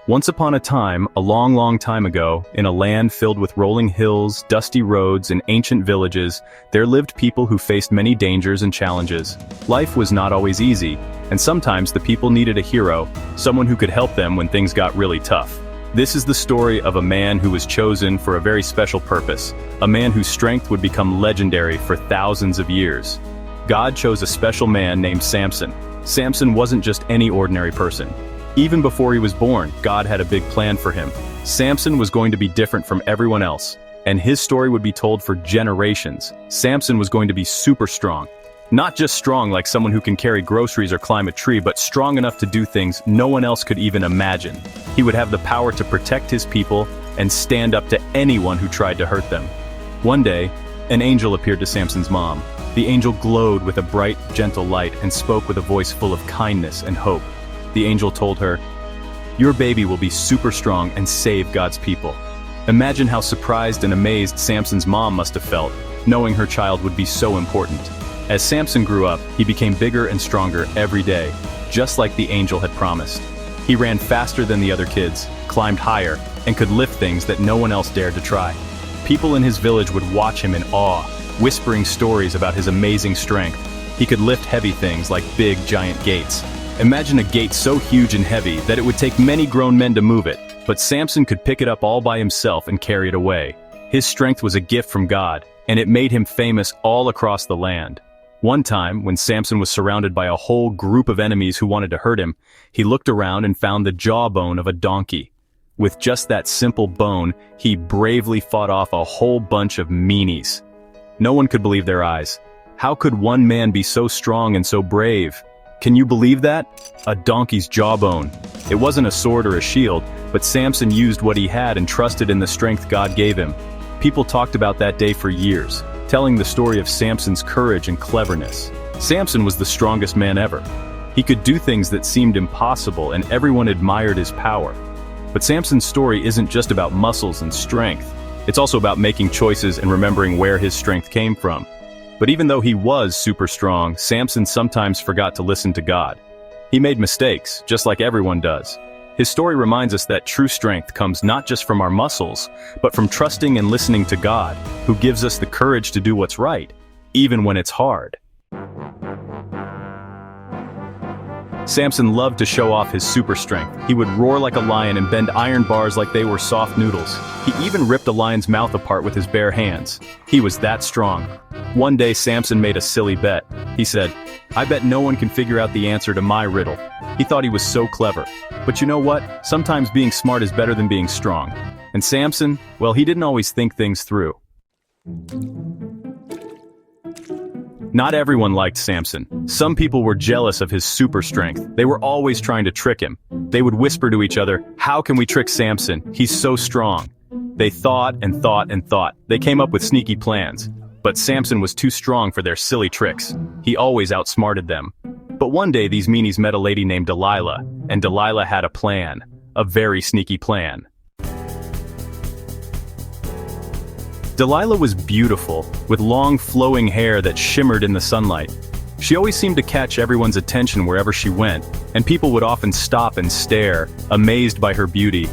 Once upon a time, a long, long time ago, in a land filled with rolling hills, dusty roads, and ancient villages, there lived people who faced many dangers and challenges. Life was not always easy, and sometimes the people needed a hero, someone who could help them when things got really tough. This is the story of a man who was chosen for a very special purpose, a man whose strength would become legendary for thousands of years. God chose a special man named Samson. Samson wasn't just any ordinary person. Even before he was born, God had a big plan for him. Samson was going to be different from everyone else, and his story would be told for generations. Samson was going to be super strong. Not just strong like someone who can carry groceries or climb a tree, but strong enough to do things no one else could even imagine. He would have the power to protect his people and stand up to anyone who tried to hurt them. One day, an angel appeared to Samson's mom. The angel glowed with a bright, gentle light and spoke with a voice full of kindness and hope. The angel told her, "Your baby will be super strong and save God's people." Imagine how surprised and amazed Samson's mom must have felt, knowing her child would be so important. As Samson grew up, he became bigger and stronger every day, just like the angel had promised. He ran faster than the other kids, climbed higher, and could lift things that no one else dared to try. People in his village would watch him in awe, whispering stories about his amazing strength. He could lift heavy things like big, giant gates. Imagine a gate so huge and heavy that it would take many grown men to move it, but Samson could pick it up all by himself and carry it away. His strength was a gift from God, and it made him famous all across the land. One time, when Samson was surrounded by a whole group of enemies who wanted to hurt him, he looked around and found the jawbone of a donkey. With just that simple bone, he bravely fought off a whole bunch of meanies. No one could believe their eyes. How could one man be so strong and so brave? Can you believe that? A donkey's jawbone. It wasn't a sword or a shield, but Samson used what he had and trusted in the strength God gave him. People talked about that day for years, telling the story of Samson's courage and cleverness. Samson was the strongest man ever. He could do things that seemed impossible, and everyone admired his power. But Samson's story isn't just about muscles and strength. It's also about making choices and remembering where his strength came from. But even though he was super strong, Samson sometimes forgot to listen to God. He made mistakes, just like everyone does. His story reminds us that true strength comes not just from our muscles, but from trusting and listening to God, who gives us the courage to do what's right, even when it's hard. Samson loved to show off his super strength. He would roar like a lion and bend iron bars like they were soft noodles. He even ripped a lion's mouth apart with his bare hands. He was that strong. One day Samson made a silly bet. He said, "I bet no one can figure out the answer to my riddle." He thought he was so clever. But you know what? Sometimes being smart is better than being strong. And Samson, well, he didn't always think things through. Not everyone liked Samson. Some people were jealous of his super strength. They were always trying to trick him. They would whisper to each other, "How can we trick Samson? He's so strong." They thought and thought and thought. They came up with sneaky plans. But Samson was too strong for their silly tricks. He always outsmarted them. But one day these meanies met a lady named Delilah, and Delilah had a plan. A very sneaky plan. Delilah was beautiful, with long flowing hair that shimmered in the sunlight. She always seemed to catch everyone's attention wherever she went, and people would often stop and stare, amazed by her beauty.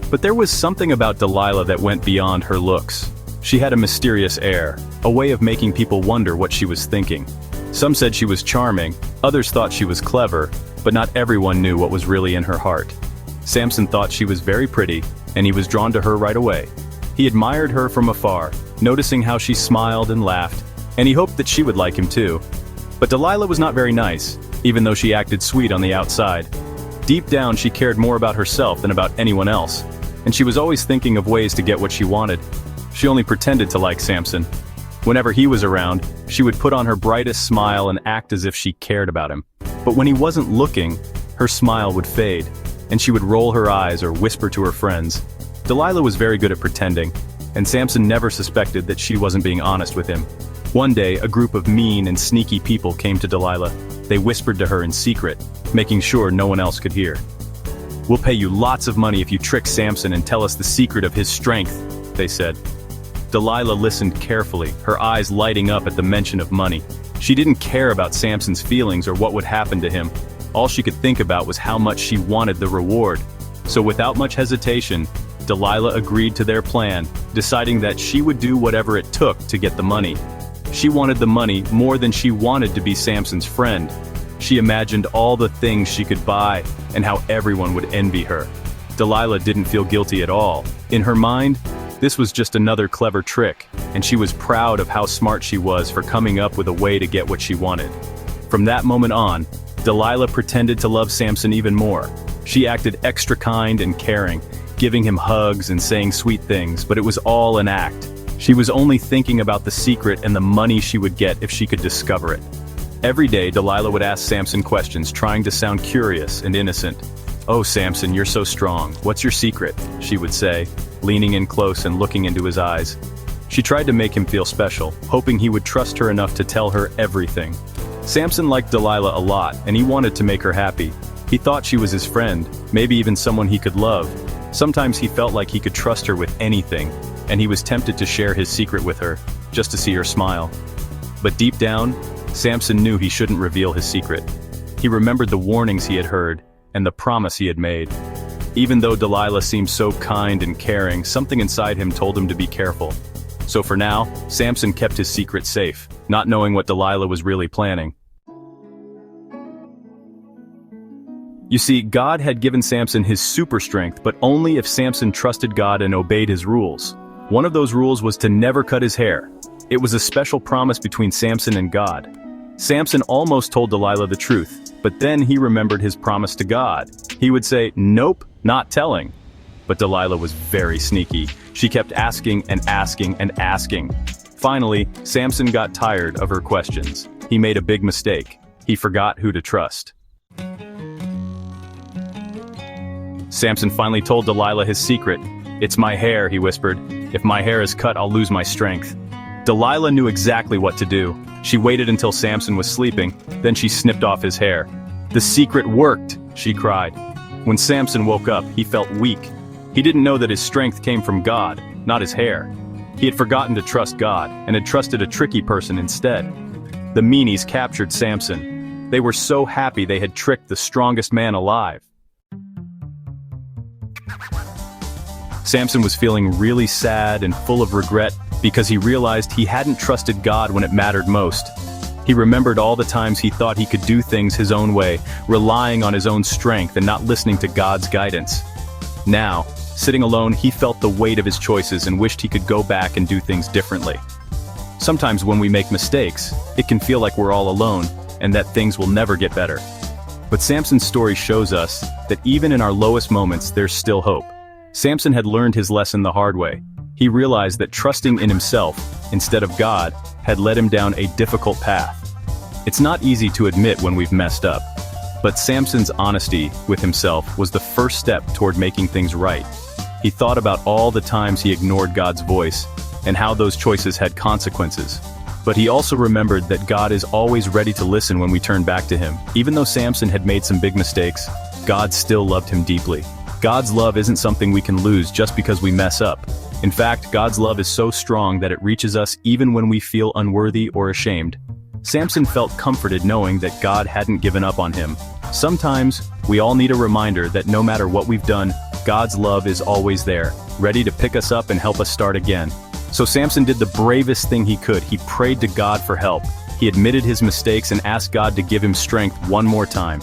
But there was something about Delilah that went beyond her looks. She had a mysterious air, a way of making people wonder what she was thinking. Some said she was charming, others thought she was clever, but not everyone knew what was really in her heart. Samson thought she was very pretty, and he was drawn to her right away. He admired her from afar, noticing how she smiled and laughed, and he hoped that she would like him too. But Delilah was not very nice, even though she acted sweet on the outside. Deep down, she cared more about herself than about anyone else, and she was always thinking of ways to get what she wanted. She only pretended to like Samson. Whenever he was around, she would put on her brightest smile and act as if she cared about him. But when he wasn't looking, her smile would fade, and she would roll her eyes or whisper to her friends. Delilah was very good at pretending, and Samson never suspected that she wasn't being honest with him. One day, a group of mean and sneaky people came to Delilah. They whispered to her in secret, making sure no one else could hear. "We'll pay you lots of money if you trick Samson and tell us the secret of his strength," they said. Delilah listened carefully, her eyes lighting up at the mention of money. She didn't care about Samson's feelings or what would happen to him. All she could think about was how much she wanted the reward. So without much hesitation, Delilah agreed to their plan, deciding that she would do whatever it took to get the money. She wanted the money more than she wanted to be Samson's friend. She imagined all the things she could buy and how everyone would envy her. Delilah didn't feel guilty at all. In her mind, this was just another clever trick, and she was proud of how smart she was for coming up with a way to get what she wanted. From that moment on, Delilah pretended to love Samson even more. She acted extra kind and caring, giving him hugs and saying sweet things, but it was all an act. She was only thinking about the secret and the money she would get if she could discover it. Every day, Delilah would ask Samson questions, trying to sound curious and innocent. "Oh, Samson, you're so strong. What's your secret?" she would say, leaning in close and looking into his eyes. She tried to make him feel special, hoping he would trust her enough to tell her everything. Samson liked Delilah a lot, and he wanted to make her happy. He thought she was his friend, maybe even someone he could love. Sometimes he felt like he could trust her with anything, and he was tempted to share his secret with her, just to see her smile. But deep down, Samson knew he shouldn't reveal his secret. He remembered the warnings he had heard, and the promise he had made. Even though Delilah seemed so kind and caring, something inside him told him to be careful. So for now, Samson kept his secret safe, not knowing what Delilah was really planning. You see, God had given Samson his super strength, but only if Samson trusted God and obeyed his rules. One of those rules was to never cut his hair. It was a special promise between Samson and God. Samson almost told Delilah the truth, but then he remembered his promise to God. He would say, "Nope, not telling." But Delilah was very sneaky. She kept asking and asking and asking. Finally, Samson got tired of her questions. He made a big mistake. He forgot who to trust. Samson finally told Delilah his secret. "It's my hair," he whispered. "If my hair is cut, I'll lose my strength." Delilah knew exactly what to do. She waited until Samson was sleeping, then she snipped off his hair. "The secret worked," she cried. When Samson woke up, he felt weak. He didn't know that his strength came from God, not his hair. He had forgotten to trust God, and had trusted a tricky person instead. The meanies captured Samson. They were so happy they had tricked the strongest man alive. Samson was feeling really sad and full of regret because he realized he hadn't trusted God when it mattered most. He remembered all the times he thought he could do things his own way, relying on his own strength and not listening to God's guidance. Now, sitting alone, he felt the weight of his choices and wished he could go back and do things differently. Sometimes when we make mistakes, it can feel like we're all alone and that things will never get better. But Samson's story shows us that even in our lowest moments, there's still hope. Samson had learned his lesson the hard way. He realized that trusting in himself, instead of God, had led him down a difficult path. It's not easy to admit when we've messed up, but Samson's honesty with himself was the first step toward making things right. He thought about all the times he ignored God's voice, and how those choices had consequences. But he also remembered that God is always ready to listen when we turn back to him. Even though Samson had made some big mistakes, God still loved him deeply. God's love isn't something we can lose just because we mess up. In fact, God's love is so strong that it reaches us even when we feel unworthy or ashamed. Samson felt comforted knowing that God hadn't given up on him. Sometimes, we all need a reminder that no matter what we've done, God's love is always there, ready to pick us up and help us start again. So Samson did the bravest thing he could. He prayed to God for help. He admitted his mistakes and asked God to give him strength one more time.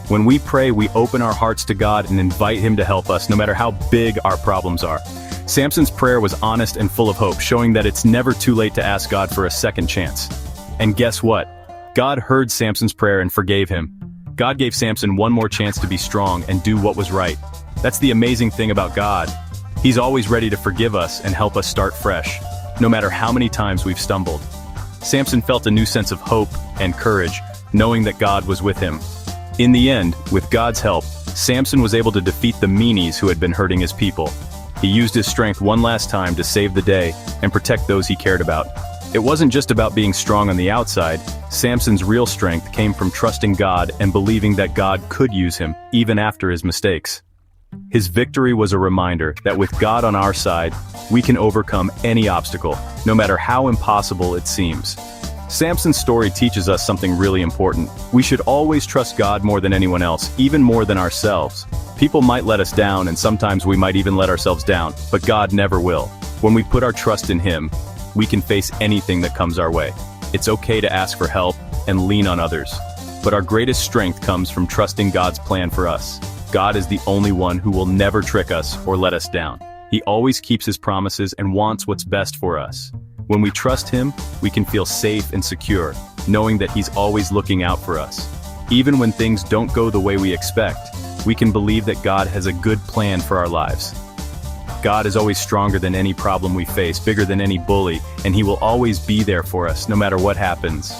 When we pray, we open our hearts to God and invite him to help us, no matter how big our problems are. Samson's prayer was honest and full of hope, showing that it's never too late to ask God for a second chance. And guess what? God heard Samson's prayer and forgave him. God gave Samson one more chance to be strong and do what was right. That's the amazing thing about God. He's always ready to forgive us and help us start fresh, no matter how many times we've stumbled. Samson felt a new sense of hope and courage, knowing that God was with him. In the end, with God's help, Samson was able to defeat the meanies who had been hurting his people. He used his strength one last time to save the day and protect those he cared about. It wasn't just about being strong on the outside. Samson's real strength came from trusting God and believing that God could use him, even after his mistakes. His victory was a reminder that with God on our side, we can overcome any obstacle, no matter how impossible it seems. Samson's story teaches us something really important. We should always trust God more than anyone else, even more than ourselves. People might let us down, and sometimes we might even let ourselves down, but God never will. When we put our trust in Him, we can face anything that comes our way. It's okay to ask for help and lean on others. But our greatest strength comes from trusting God's plan for us. God is the only one who will never trick us or let us down. He always keeps His promises and wants what's best for us. When we trust Him, we can feel safe and secure, knowing that He's always looking out for us. Even when things don't go the way we expect, we can believe that God has a good plan for our lives. God is always stronger than any problem we face, bigger than any bully, and He will always be there for us, no matter what happens.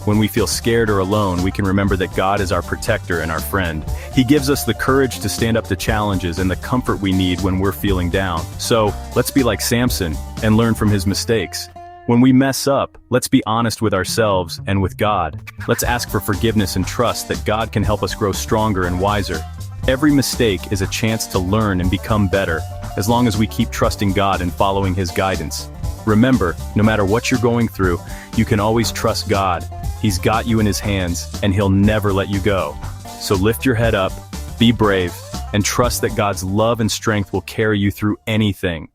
When we feel scared or alone, we can remember that God is our protector and our friend. He gives us the courage to stand up to challenges and the comfort we need when we're feeling down. So, let's be like Samson and learn from his mistakes. When we mess up, let's be honest with ourselves and with God. Let's ask for forgiveness and trust that God can help us grow stronger and wiser. Every mistake is a chance to learn and become better, as long as we keep trusting God and following His guidance. Remember, no matter what you're going through, you can always trust God. He's got you in His hands, and He'll never let you go. So lift your head up, be brave, and trust that God's love and strength will carry you through anything.